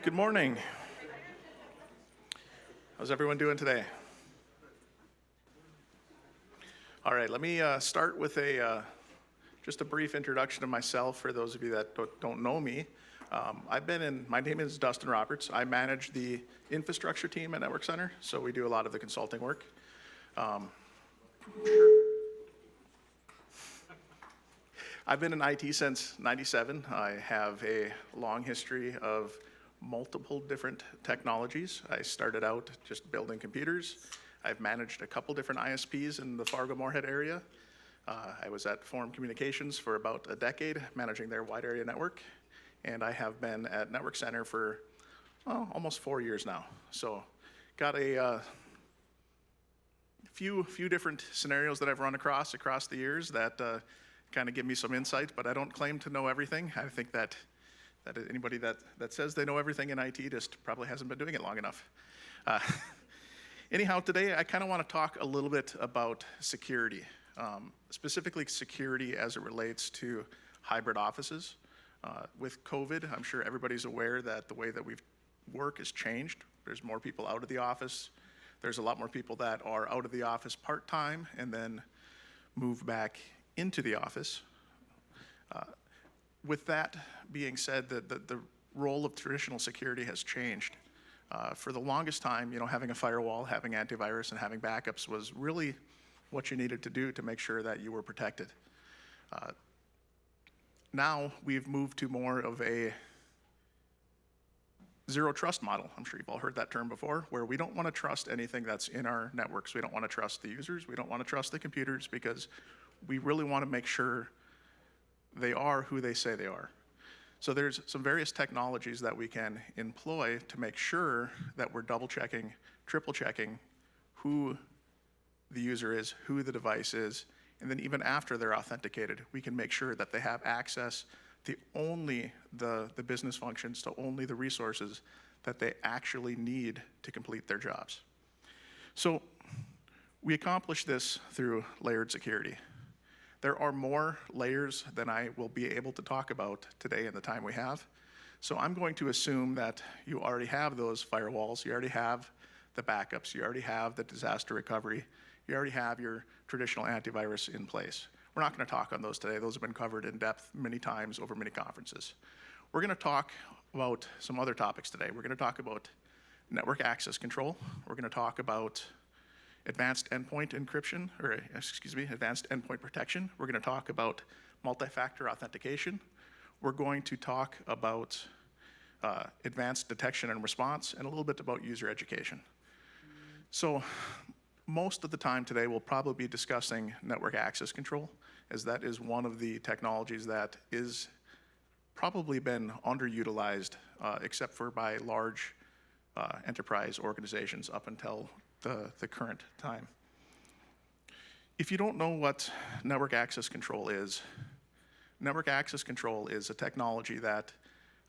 Good morning. How's everyone doing today? All right, let me start with just a brief introduction of myself for those of you that don't know me. My name is Dustin Roberts. I manage the infrastructure team at Network Center, so we do a lot of the consulting work. I've been in IT since '97. I have a long history of multiple different technologies. I started out just building computers. I've managed a couple different ISPs in the Fargo-Moorhead area. I was at Forum Communications for about a decade, managing their wide area network. And I have been at Network Center for almost 4 years now. So got a few different scenarios that I've run across the years that kind of give me some insight, but I don't claim to know everything. I think that anybody that says they know everything in IT just probably hasn't been doing it long enough. Anyhow, today I kind of want to talk a little bit about security, specifically security as it relates to hybrid offices. With COVID, I'm sure everybody's aware that the way that we work has changed. There's more people out of the office. There's a lot more people that are out of the office part-time and then move back into the office. With that being said, the role of traditional security has changed. For the longest time, having a firewall, having antivirus, and having backups was really what you needed to do to make sure that you were protected. Now we've moved to more of a zero trust model. I'm sure you've all heard that term before, where we don't want to trust anything that's in our networks. We don't want to trust the users. We don't want to trust the computers because we really want to make sure they are who they say they are. So there's some various technologies that we can employ to make sure that we're double checking, triple checking who the user is, who the device is, and then even after they're authenticated, we can make sure that they have access to only the business functions, to only the resources that they actually need to complete their jobs. So we accomplish this through layered security. There are more layers than I will be able to talk about today in the time we have. So I'm going to assume that you already have those firewalls, you already have the backups, you already have the disaster recovery, you already have your traditional antivirus in place. We're not going to talk on those today. Those have been covered in depth many times over many conferences. We're going to talk about some other topics today. We're going to talk about network access control. We're going to talk about advanced endpoint encryption, advanced endpoint protection. We're going to talk about multi-factor authentication. We're going to talk about advanced detection and response, and a little bit about user education. So most of the time today, we'll probably be discussing network access control, as that is one of the technologies that is probably been underutilized, except for by large enterprise organizations up until the current time. If you don't know what network access control is a technology that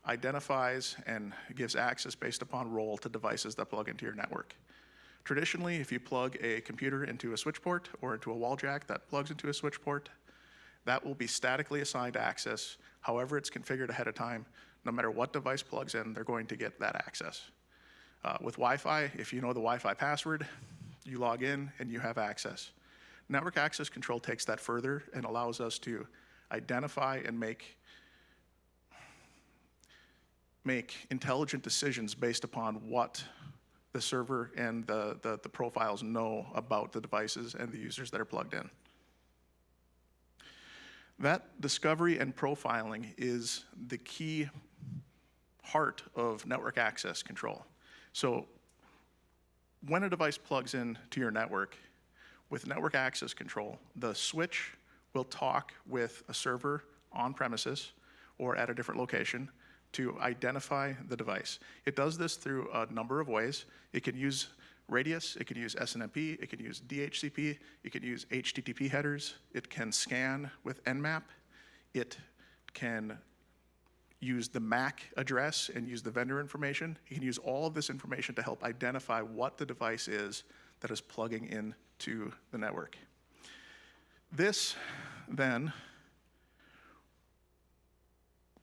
identifies and gives access based upon role to devices that plug into your network. Traditionally, if you plug a computer into a switch port or into a wall jack that plugs into a switch port, that will be statically assigned access. However it's configured ahead of time, no matter what device plugs in, they're going to get that access. With Wi-Fi, if you know the Wi-Fi password, you log in and you have access. Network access control takes that further and allows us to identify and make intelligent decisions based upon what the server and the profiles know about the devices and the users that are plugged in. That discovery and profiling is the key heart of network access control. So when a device plugs in to your network, with network access control, the switch will talk with a server on premises or at a different location to identify the device. It does this through a number of ways. It can use radius, it can use SNMP, it can use DHCP, it can use HTTP headers, it can scan with Nmap, it can use the MAC address and use the vendor information. You can use all of this information to help identify what the device is that is plugging into the network. This then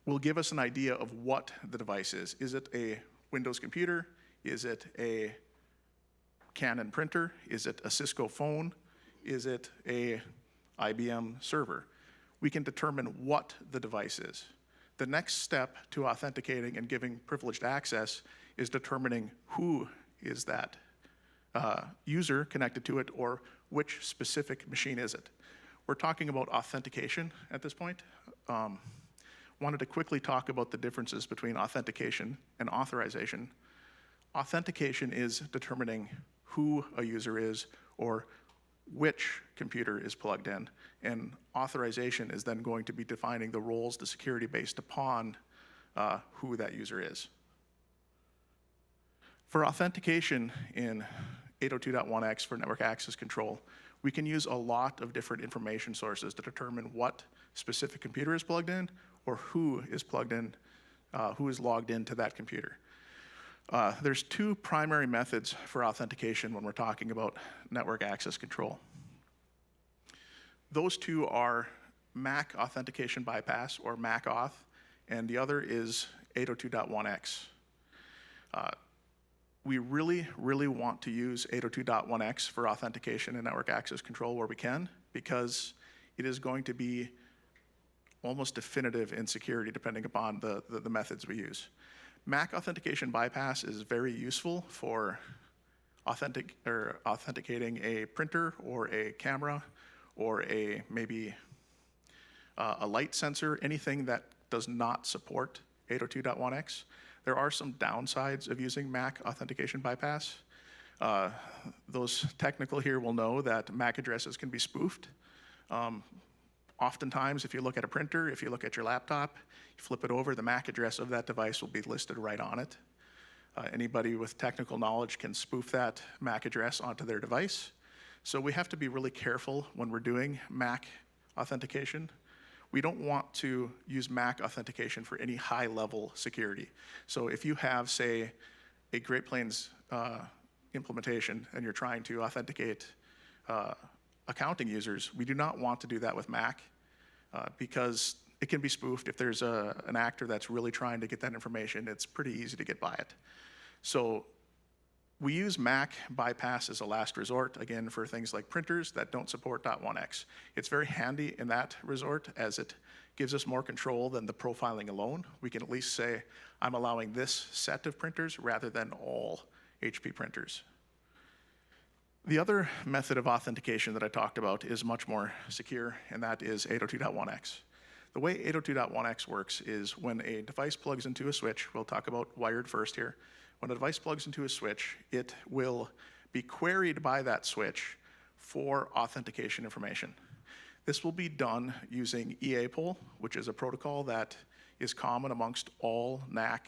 will give us an idea of what the device is. Is it a Windows computer? Is it a Canon printer? Is it a Cisco phone? Is it a IBM server? We can determine what the device is. The next step to authenticating and giving privileged access is determining who is that user connected to it, or which specific machine is it. We're talking about authentication at this point. Wanted to quickly talk about the differences between authentication and authorization. Authentication is determining who a user is or which computer is plugged in, and authorization is then going to be defining the roles, the security based upon who that user is. For authentication in 802.1x for network access control, we can use a lot of different information sources to determine what specific computer is plugged in or who is plugged in, who is logged into that computer. There's two primary methods for authentication when we're talking about network access control. Those two are MAC authentication bypass, or MAC auth, and the other is 802.1x. We really, really want to use 802.1x for authentication and network access control where we can, because it is going to be almost definitive in security depending upon the methods we use. MAC authentication bypass is very useful for authenticating a printer or a camera or maybe a light sensor, anything that does not support 802.1x. There are some downsides of using MAC authentication bypass. Those technical here will know that MAC addresses can be spoofed. Oftentimes, if you look at a printer, if you look at your laptop, you flip it over, the MAC address of that device will be listed right on it. Anybody with technical knowledge can spoof that MAC address onto their device. So we have to be really careful when we're doing MAC authentication. We don't want to use MAC authentication for any high-level security. So if you have, say, a Great Plains implementation and you're trying to authenticate accounting users, we do not want to do that with MAC because it can be spoofed. If there's an actor that's really trying to get that information, it's pretty easy to get by it. So we use MAC bypass as a last resort, again, for things like printers that don't support .1x. It's very handy in that resort as it gives us more control than the profiling alone. We can at least say, I'm allowing this set of printers rather than all HP printers. The other method of authentication that I talked about is much more secure, and that is 802.1x. The way 802.1x works is when a device plugs into a switch, we'll talk about wired first here. When a device plugs into a switch, it will be queried by that switch for authentication information. This will be done using EAPOL, which is a protocol that is common amongst all NAC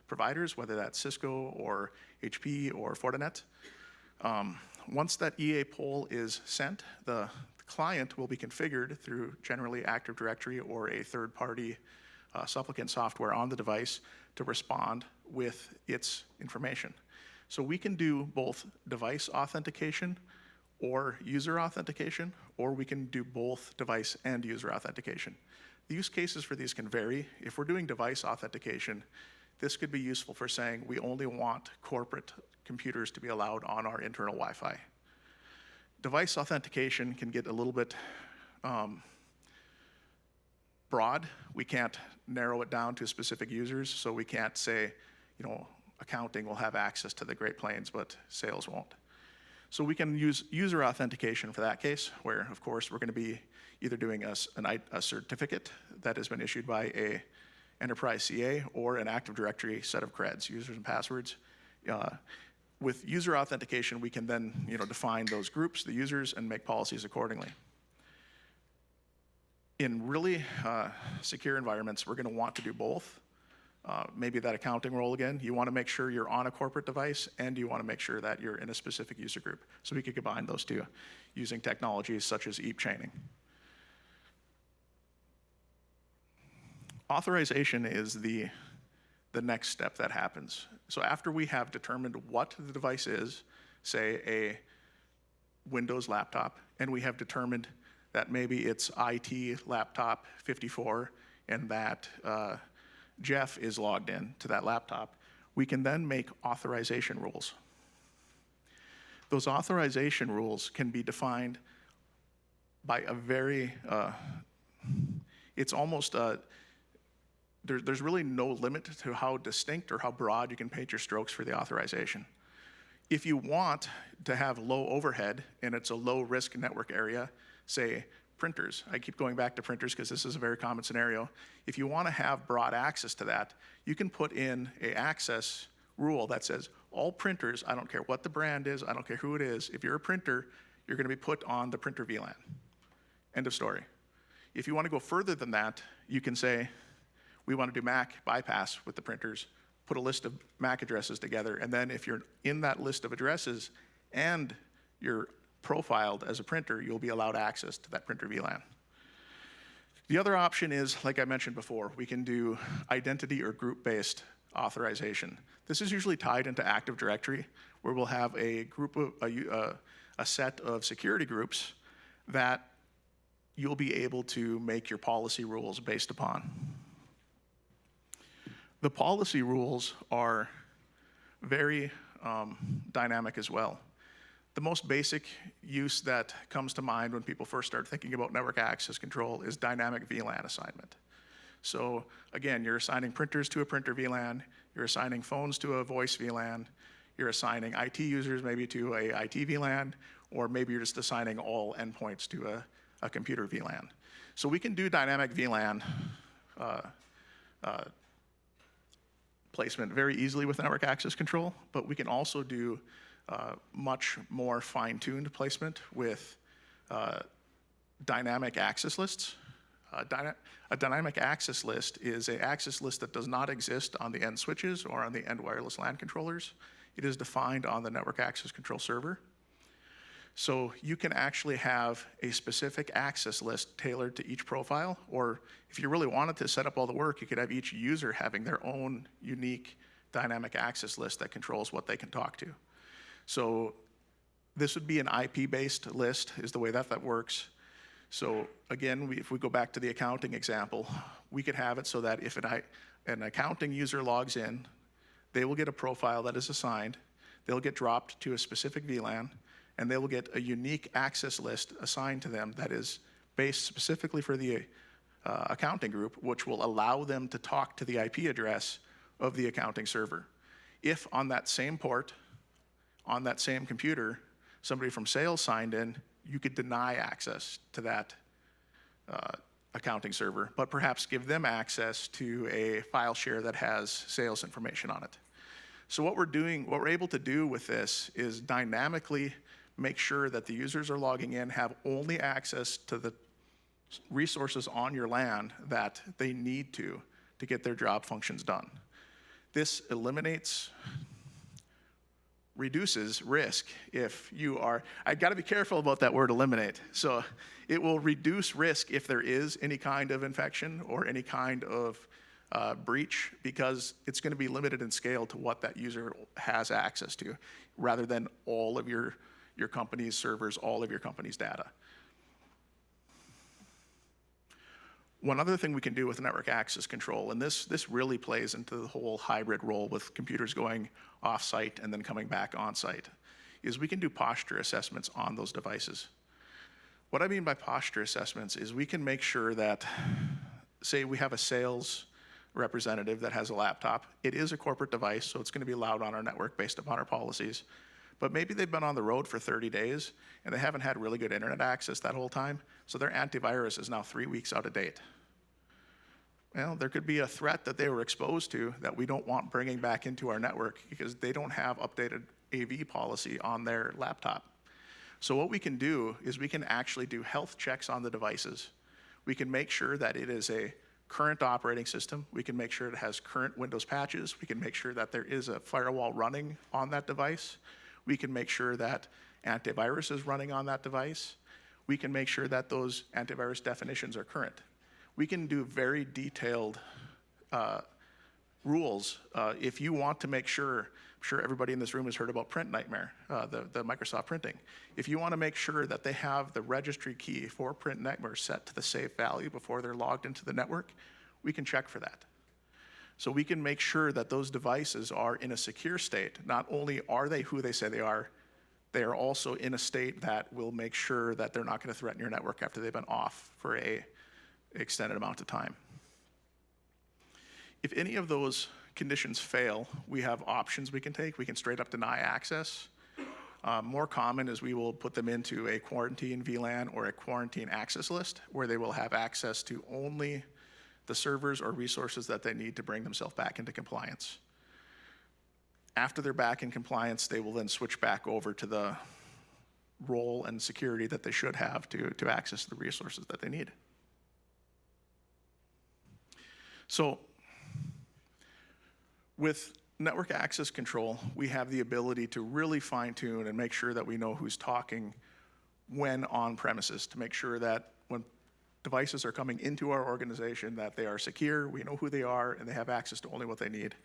providers, whether that's Cisco or HP or Fortinet. Once that EAPOL is sent, the client will be configured through generally Active Directory or a third-party supplicant software on the device to respond with its information. So we can do both device authentication or user authentication, or we can do both device and user authentication. The use cases for these can vary. If we're doing device authentication, this could be useful for saying we only want corporate computers to be allowed on our internal Wi-Fi. Device authentication can get a little bit broad. We can't narrow it down to specific users, so we can't say, accounting will have access to the Great Plains, but sales won't. So we can use user authentication for that case, where, of course, we're going to be either doing a certificate that has been issued by a enterprise CA or an Active Directory set of creds, users and passwords. With user authentication, we can then define those groups, the users, and make policies accordingly. In really secure environments, we're going to want to do both. Maybe that accounting role again, you want to make sure you're on a corporate device and you want to make sure that you're in a specific user group. So we could combine those two using technologies such as EAP chaining. Authorization is the next step that happens. So after we have determined what the device is, say a Windows laptop, and we have determined that maybe it's IT laptop 54 and that Jeff is logged in to that laptop, we can then make authorization rules. Those authorization rules can be defined by a very, it's almost, there's really no limit to how distinct or how broad you can paint your strokes for the authorization. If you want to have low overhead and it's a low risk network area, say printers, I keep going back to printers because this is a very common scenario. If you want to have broad access to that, you can put in an access rule that says all printers, I don't care what the brand is, I don't care who it is, if you're a printer, you're going to be put on the printer VLAN. End of story. If you want to go further than that, you can say, we want to do MAC bypass with the printers, put a list of MAC addresses together, and then if you're in that list of addresses and you're profiled as a printer, you'll be allowed access to that printer VLAN. The other option is, like I mentioned before, we can do identity or group-based authorization. This is usually tied into Active Directory, where we'll have a group of a set of security groups that you'll be able to make your policy rules based upon. The policy rules are very dynamic as well. The most basic use that comes to mind when people first start thinking about network access control is dynamic VLAN assignment. So again, you're assigning printers to a printer VLAN, you're assigning phones to a voice VLAN, you're assigning IT users maybe to a IT VLAN, or maybe you're just assigning all endpoints to a computer VLAN. So we can do dynamic VLAN placement very easily with network access control, but we can also do much more fine-tuned placement with dynamic access lists. A dynamic access list is an access list that does not exist on the end switches or on the end wireless LAN controllers. It is defined on the network access control server. So you can actually have a specific access list tailored to each profile, or if you really wanted to set up all the work, you could have each user having their own unique dynamic access list that controls what they can talk to. So this would be an IP-based list is the way that works. So again, if we go back to the accounting example, we could have it so that if an accounting user logs in, they will get a profile that is assigned, they'll get dropped to a specific VLAN, and they will get a unique access list assigned to them that is based specifically for the accounting group, which will allow them to talk to the IP address of the accounting server. If on that same port, on that same computer, somebody from sales signed in, you could deny access to that accounting server, but perhaps give them access to a file share that has sales information on it. So what we're able to do with this is dynamically make sure that the users are logging in have only access to the resources on your LAN that they need to get their job functions done. This reduces risk if you are, I've got to be careful about that word eliminate. So it will reduce risk if there is any kind of infection or any kind of breach, because it's going to be limited in scale to what that user has access to, rather than all of your company's servers, all of your company's data. One other thing we can do with network access control, and this really plays into the whole hybrid role with computers going off-site and then coming back on-site, is we can do posture assessments on those devices. What I mean by posture assessments is we can make sure that, say we have a sales representative that has a laptop. It is a corporate device, so it's going to be allowed on our network based upon our policies. But maybe they've been on the road for 30 days and they haven't had really good internet access that whole time, so their antivirus is now 3 weeks out of date. Well, there could be a threat that they were exposed to that we don't want bringing back into our network because they don't have updated AV policy on their laptop. So what we can do is we can actually do health checks on the devices. We can make sure that it is a current operating system. We can make sure it has current Windows patches. We can make sure that there is a firewall running on that device. We can make sure that antivirus is running on that device. We can make sure that those antivirus definitions are current. We can do very detailed rules. If you want to make sure, I'm sure everybody in this room has heard about Print Nightmare, the Microsoft printing. If you want to make sure that they have the registry key for Print Nightmare set to the safe value before they're logged into the network, we can check for that. So we can make sure that those devices are in a secure state. Not only are they who they say they are also in a state that will make sure that they're not going to threaten your network after they've been off for an extended amount of time. If any of those conditions fail, we have options we can take. We can straight up deny access. More common is we will put them into a quarantine VLAN or a quarantine access list where they will have access to only the servers or resources that they need to bring themselves back into compliance. After they're back in compliance, they will then switch back over to the role and security that they should have to access the resources that they need. So with network access control, we have the ability to really fine-tune and make sure that we know who's talking when on premises, to make sure that when devices are coming into our organization that they are secure, we know who they are, and they have access to only what they need.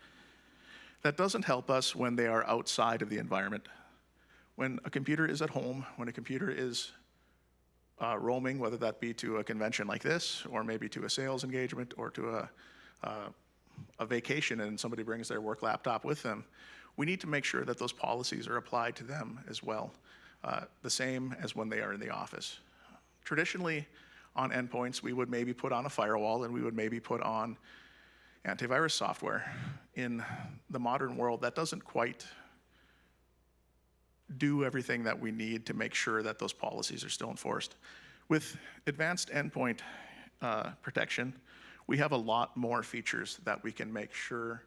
That doesn't help us when they are outside of the environment. When a computer is at home, when a computer is roaming, whether that be to a convention like this, or maybe to a sales engagement, or to a vacation and somebody brings their work laptop with them, we need to make sure that those policies are applied to them as well, the same as when they are in the office. Traditionally, on endpoints, we would maybe put on a firewall and we would maybe put on antivirus software. In the modern world, that doesn't quite do everything that we need to make sure that those policies are still enforced. With advanced endpoint protection, we have a lot more features that we can make sure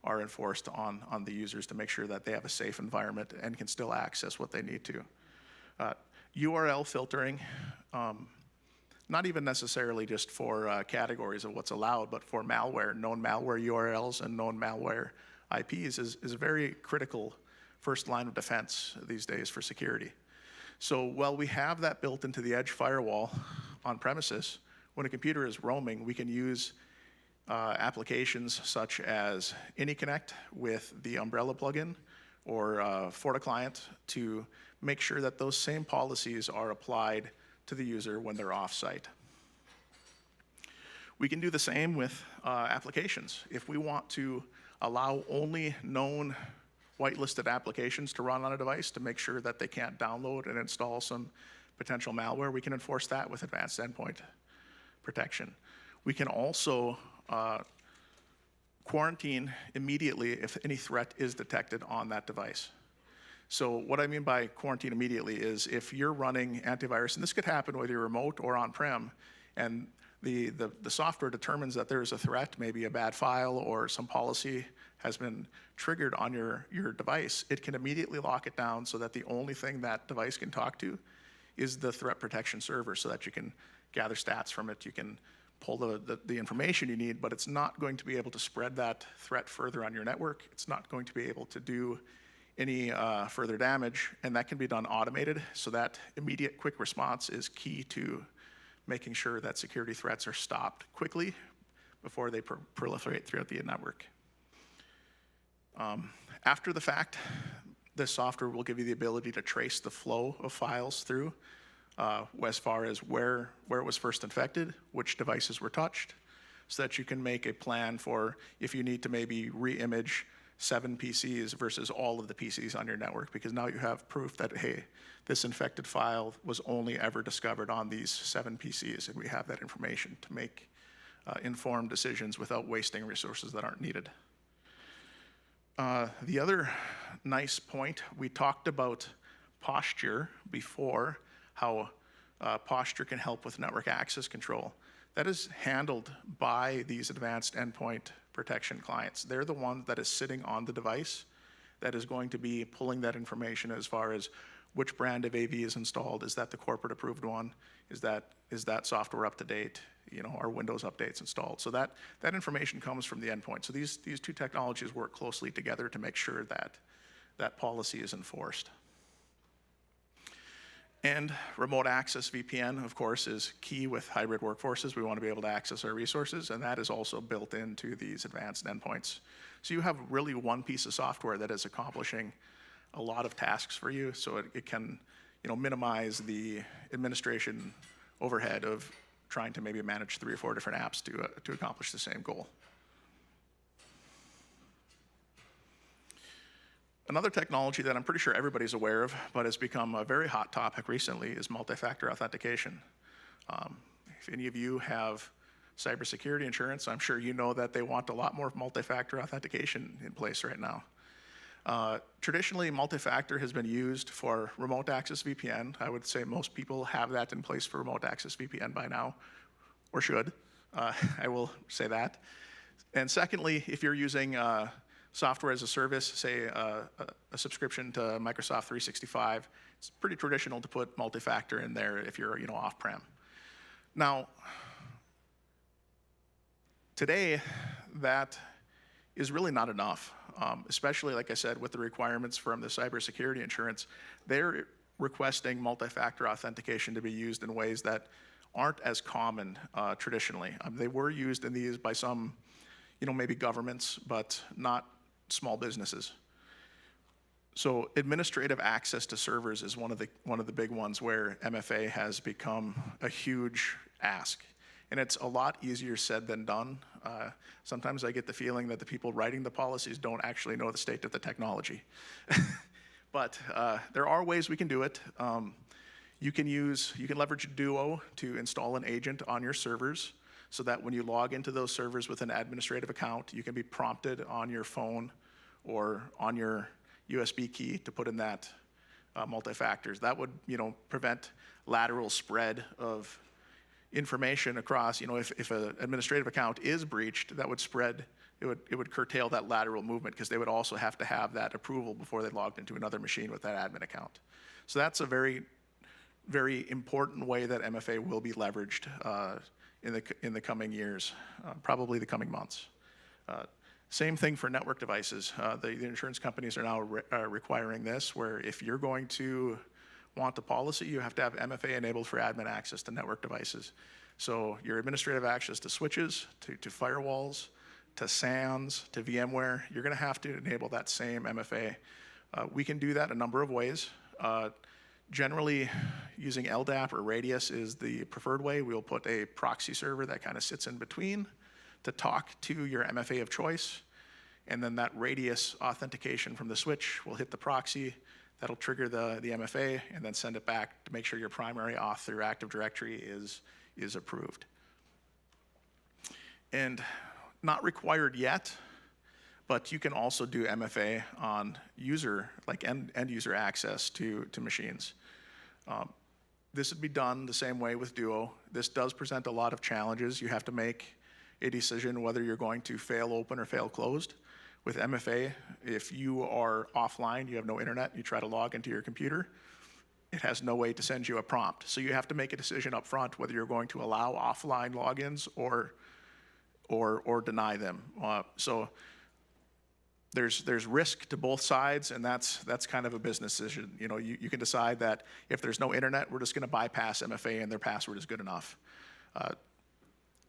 are enforced on the users to make sure that they have a safe environment and can still access what they need to. URL filtering, not even necessarily just for categories of what's allowed, but for malware, known malware URLs and known malware IPs is a very critical first line of defense these days for security. So while we have that built into the edge firewall on premises, when a computer is roaming, we can use applications such as AnyConnect with the Umbrella plugin or FortiClient to make sure that those same policies are applied to the user when they're off-site. We can do the same with applications. If we want to allow only known whitelisted applications to run on a device to make sure that they can't download and install some potential malware, we can enforce that with advanced endpoint protection. We can also quarantine immediately if any threat is detected on that device. So what I mean by quarantine immediately is if you're running antivirus, and this could happen whether you're remote or on-prem, and the software determines that there's a threat, maybe a bad file or some policy has been triggered on your device, it can immediately lock it down so that the only thing that device can talk to is the threat protection server so that you can gather stats from it, you can pull the information you need, but it's not going to be able to spread that threat further on your network. It's not going to be able to do any further damage, and that can be done automated, so that immediate quick response is key to making sure that security threats are stopped quickly before they proliferate throughout the network. After the fact, this software will give you the ability to trace the flow of files through as far as where it was first infected, which devices were touched, so that you can make a plan for if you need to maybe re-image 7 PCs versus all of the PCs on your network, because now you have proof that, hey, this infected file was only ever discovered on these 7 PCs, and we have that information to make informed decisions without wasting resources that aren't needed. The other nice point, we talked about posture before, how posture can help with network access control. That is handled by these advanced endpoint protection clients. They're the one that is sitting on the device that is going to be pulling that information as far as which brand of AV is installed. Is that the corporate approved one? Is that software up to date? Are Windows updates installed? So that information comes from the endpoint. So these two technologies work closely together to make sure that that policy is enforced. And remote access VPN, of course, is key with hybrid workforces. We want to be able to access our resources, and that is also built into these advanced endpoints. So you have really one piece of software that is accomplishing a lot of tasks for you, so it can minimize the administration overhead of trying to maybe manage 3 or 4 different apps to accomplish the same goal. Another technology that I'm pretty sure everybody's aware of, but has become a very hot topic recently, is multi-factor authentication. If any of you have cybersecurity insurance, I'm sure you know that they want a lot more multi-factor authentication in place right now. Traditionally, multi-factor has been used for remote access VPN. I would say most people have that in place for remote access VPN by now, or should. I will say that. And secondly, if you're using software as a service, say a subscription to Microsoft 365, it's pretty traditional to put multi-factor in there if you're off-prem. Now, today, that is really not enough, especially, like I said, with the requirements from the cybersecurity insurance. They're requesting multi-factor authentication to be used in ways that aren't as common traditionally. They were used in these by some, maybe governments, but not small businesses. So administrative access to servers is one of the big ones where MFA has become a huge ask. And it's a lot easier said than done. Sometimes I get the feeling that the people writing the policies don't actually know the state of the technology. But there are ways we can do it. You can leverage Duo to install an agent on your servers so that when you log into those servers with an administrative account, you can be prompted on your phone or on your USB key to put in that multi-factors. That would, prevent lateral spread of information across. If an administrative account is breached, that would spread. It would curtail that lateral movement because they would also have to have that approval before they logged into another machine with that admin account. So that's a very, very important way that MFA will be leveraged in the coming years, probably the coming months. Same thing for network devices. The insurance companies are now requiring this, where if you're going to want a policy, you have to have MFA enabled for admin access to network devices. So your administrative access to switches, to firewalls, to SANs, to VMware, you're going to have to enable that same MFA. We can do that a number of ways. Generally, using LDAP or Radius is the preferred way. We'll put a proxy server that kind of sits in between to talk to your MFA of choice, and then that Radius authentication from the switch will hit the proxy. That'll trigger the MFA and then send it back to make sure your primary auth through Active Directory is approved. And not required yet, but you can also do MFA on end user access to machines. This would be done the same way with Duo. This does present a lot of challenges. You have to make a decision whether you're going to fail open or fail closed. With MFA, if you are offline, you have no internet, you try to log into your computer, it has no way to send you a prompt. So you have to make a decision up front whether you're going to allow offline logins or deny them. So there's risk to both sides, and that's kind of a business decision. You can decide that if there's no internet, we're just going to bypass MFA and their password is good enough.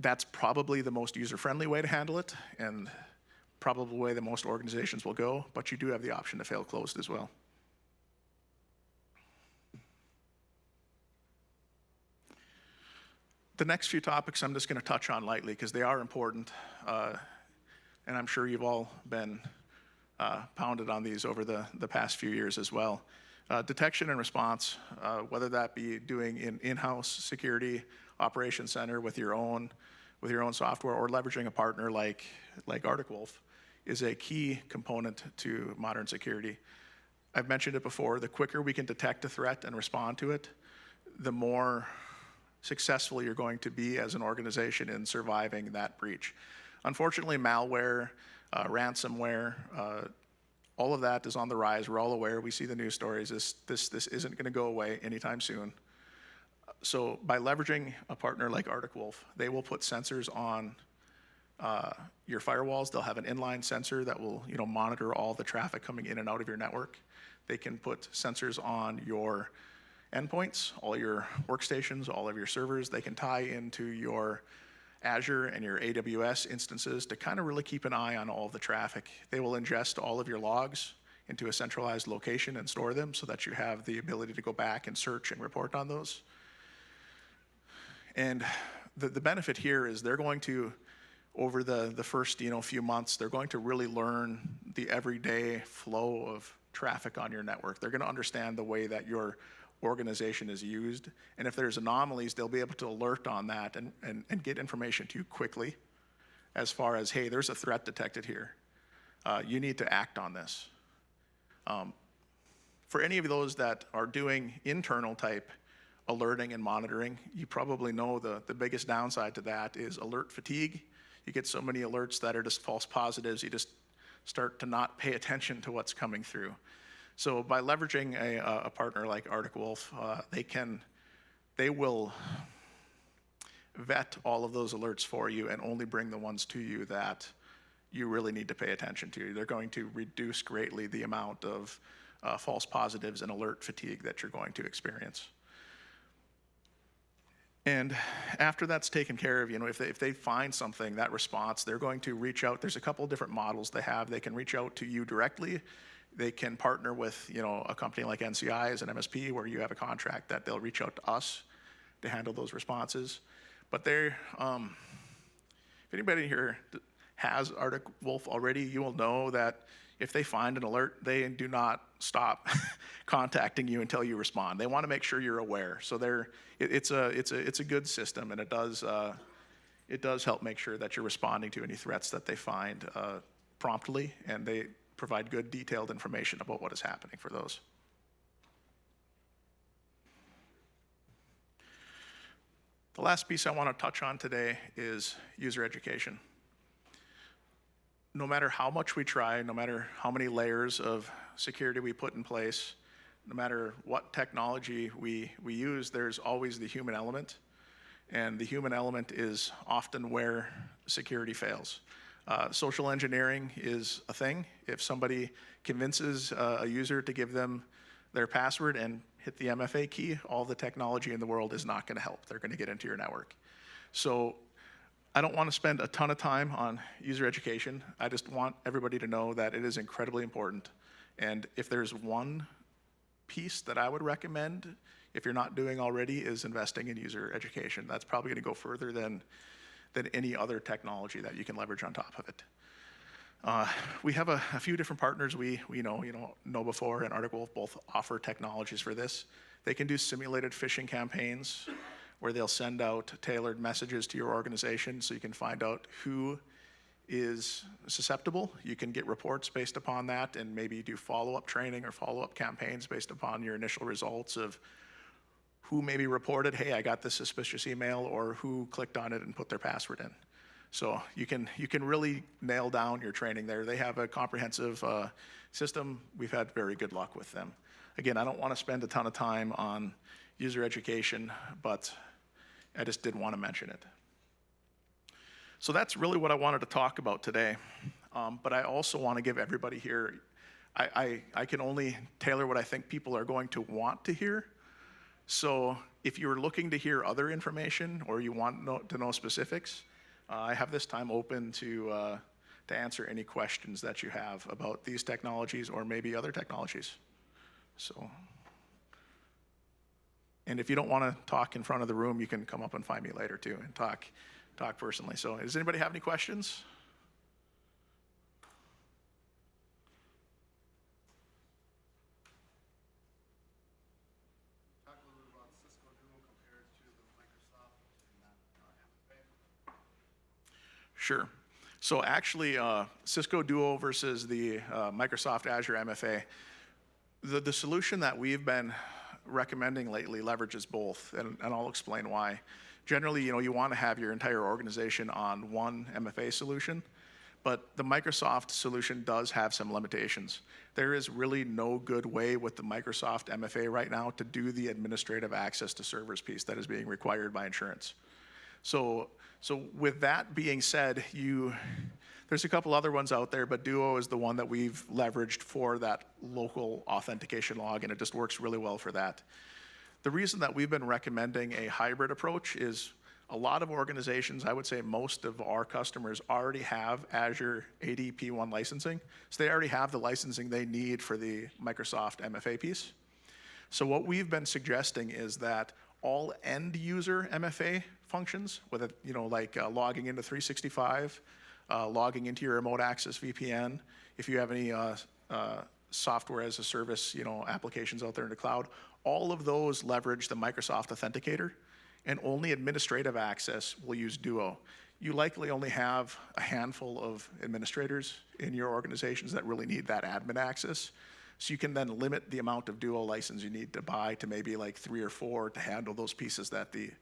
That's probably the most user-friendly way to handle it, and probably the way that most organizations will go, but you do have the option to fail closed as well. The next few topics I'm just going to touch on lightly because they are important, and I'm sure you've all been pounded on these over the past few years as well. Detection and response, whether that be doing in-house security operations center with your own software or leveraging a partner like Arctic Wolf, is a key component to modern security. I've mentioned it before, the quicker we can detect a threat and respond to it, the more successful you're going to be as an organization in surviving that breach. Unfortunately, malware, ransomware, all of that is on the rise. We're all aware, we see the news stories. This isn't gonna go away anytime soon. So by leveraging a partner like Arctic Wolf, they will put sensors on your firewalls. They'll have an inline sensor that will monitor all the traffic coming in and out of your network. They can put sensors on your endpoints, all your workstations, all of your servers. They can tie into your Azure and your AWS instances to kind of really keep an eye on all of the traffic. They will ingest all of your logs into a centralized location and store them so that you have the ability to go back and search and report on those. And the benefit here is they're going to, over the first few months, they're going to really learn the everyday flow of traffic on your network. They're going to understand the way that your organization is used. And if there's anomalies, they'll be able to alert on that and get information to you quickly as far as, hey, there's a threat detected here. You need to act on this. For any of those that are doing internal type alerting and monitoring, you probably know the biggest downside to that is alert fatigue. You get so many alerts that are just false positives, you just start to not pay attention to what's coming through. So by leveraging a partner like Arctic Wolf, they will vet all of those alerts for you and only bring the ones to you that you really need to pay attention to. They're going to reduce greatly the amount of false positives and alert fatigue that you're going to experience. And after that's taken care of, if they find something, that response, they're going to reach out. There's a couple of different models they have. They can reach out to you directly. They can partner with, a company like NCI as an MSP where you have a contract that they'll reach out to us to handle those responses. But if anybody here has Arctic Wolf already, you will know that if they find an alert, they do not stop contacting you until you respond. They want to make sure you're aware. So it's a good system, and it does help make sure that you're responding to any threats that they find promptly, and they provide good detailed information about what is happening for those. The last piece I want to touch on today is user education. No matter how much we try, no matter how many layers of security we put in place, no matter what technology we use, there's always the human element. And the human element is often where security fails. Social engineering is a thing. If somebody convinces a user to give them their password and hit the MFA key, all the technology in the world is not going to help. They're going to get into your network. So I don't want to spend a ton of time on user education. I just want everybody to know that it is incredibly important. And if there's one piece that I would recommend, if you're not doing already, is investing in user education. That's probably going to go further than any other technology that you can leverage on top of it. We have a few different partners we know before, and Arctic Wolf both offer technologies for this. They can do simulated phishing campaigns where they'll send out tailored messages to your organization so you can find out who is susceptible. You can get reports based upon that and maybe do follow-up training or follow-up campaigns based upon your initial results of who maybe reported, hey, I got this suspicious email, or who clicked on it and put their password in. So you can really nail down your training there. They have a comprehensive system. We've had very good luck with them. Again, I don't want to spend a ton of time on user education, but I just did want to mention it. So that's really what I wanted to talk about today. But I also want to give everybody here, I can only tailor what I think people are going to want to hear. So if you're looking to hear other information or you want to know specifics, I have this time open to answer any questions that you have about these technologies or maybe other technologies. So, and if you don't want to talk in front of the room, you can come up and find me later too and talk personally. So does anybody have any questions? Talk a little bit about Cisco Duo compared to the Microsoft and MFA. Sure. So actually, Cisco Duo versus the Microsoft Azure MFA, the solution that we've been recommending lately leverages both, and I'll explain why. Generally, you want to have your entire organization on one MFA solution, but the Microsoft solution does have some limitations. There is really no good way with the Microsoft MFA right now to do the administrative access to servers piece that is being required by insurance. So with that being said, there's a couple other ones out there, but Duo is the one that we've leveraged for that local authentication log, and it just works really well for that. The reason that we've been recommending a hybrid approach is a lot of organizations, I would say most of our customers already have Azure AD P1 licensing, so they already have the licensing they need for the Microsoft MFA piece. So what we've been suggesting is that all end user MFA functions, whether like logging into 365, logging into your remote access VPN, if you have any software as a service, applications out there in the cloud, all of those leverage the Microsoft Authenticator, and only administrative access will use Duo. You likely only have a handful of administrators in your organizations that really need that admin access. So you can then limit the amount of Duo license you need to buy to maybe like 3 or 4 to handle those pieces that the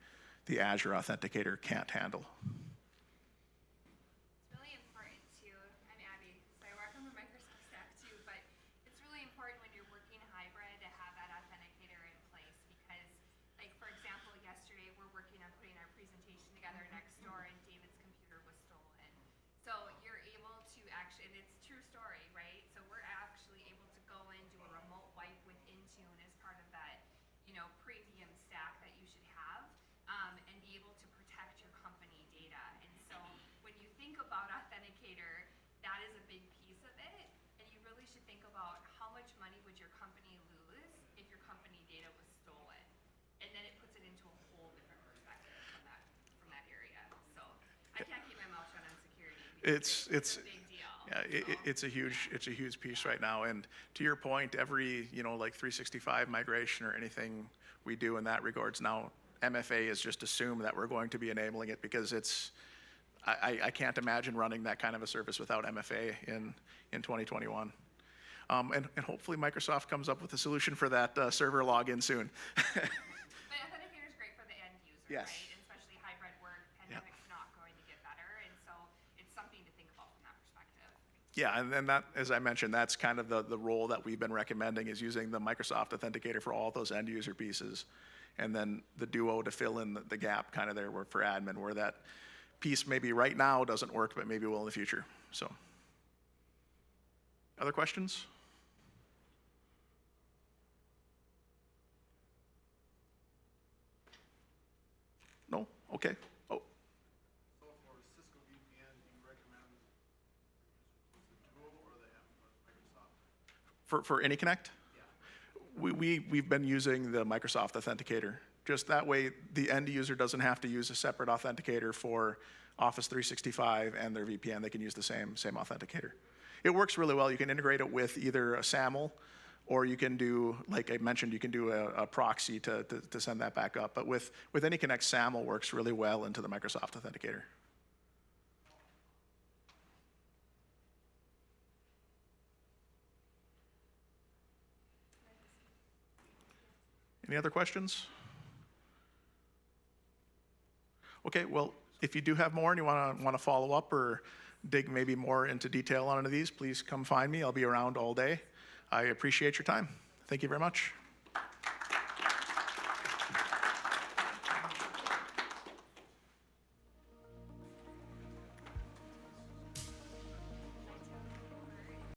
Azure Authenticator can't handle. It's really important too. I'm Abby, so I work on the Microsoft stack too, but it's really important when you're working hybrid to have that authenticator in place because, like for example, yesterday we're working on putting our presentation together next door and David's computer was stolen. So you're able to actually, and it's a true story, right? So we're actually able to go and do a remote wipe with Intune as part of that, premium stack that you should have, and be able to protect your company data. And so when you think about Authenticator, that is a big piece of it, and you really should think about how much money would your company lose if your company data was stolen, and then it puts it into a whole different perspective from that area. So I can't keep my mouth shut on security because it's a big deal. Yeah, it's a huge piece right now. And to your point, every like 365 migration or anything we do in that regards now, MFA is just assumed that we're going to be enabling it because I can't imagine running that kind of a service without MFA in 2021. And hopefully Microsoft comes up with a solution for that server login soon. But Authenticator is great for the end user, Yes. right? And especially hybrid work, pandemic's not going to get better, and so it's something to think about from that perspective. Yeah, and then that, as I mentioned, that's kind of the role that we've been recommending is using the Microsoft Authenticator for all those end user pieces. And then the Duo to fill in the gap kind of there for admin, where that piece maybe right now doesn't work, but maybe will in the future. So, other questions? No? Okay. Oh, So for Cisco VPN, do you recommend the users use the Duo or the Microsoft? for AnyConnect? We've been using the Microsoft Authenticator. Just that way, the end user doesn't have to use a separate authenticator for Office 365 and their VPN. They can use the same authenticator. It works really well. You can integrate it with either a SAML, or you can do, like I mentioned, you can do a proxy to send that back up. But with AnyConnect, SAML works really well into the Microsoft Authenticator. Any other questions? Okay, well, if you do have more and you want to follow up or dig maybe more into detail on any of these, please come find me. I'll be around all day. I appreciate your time. Thank you very much.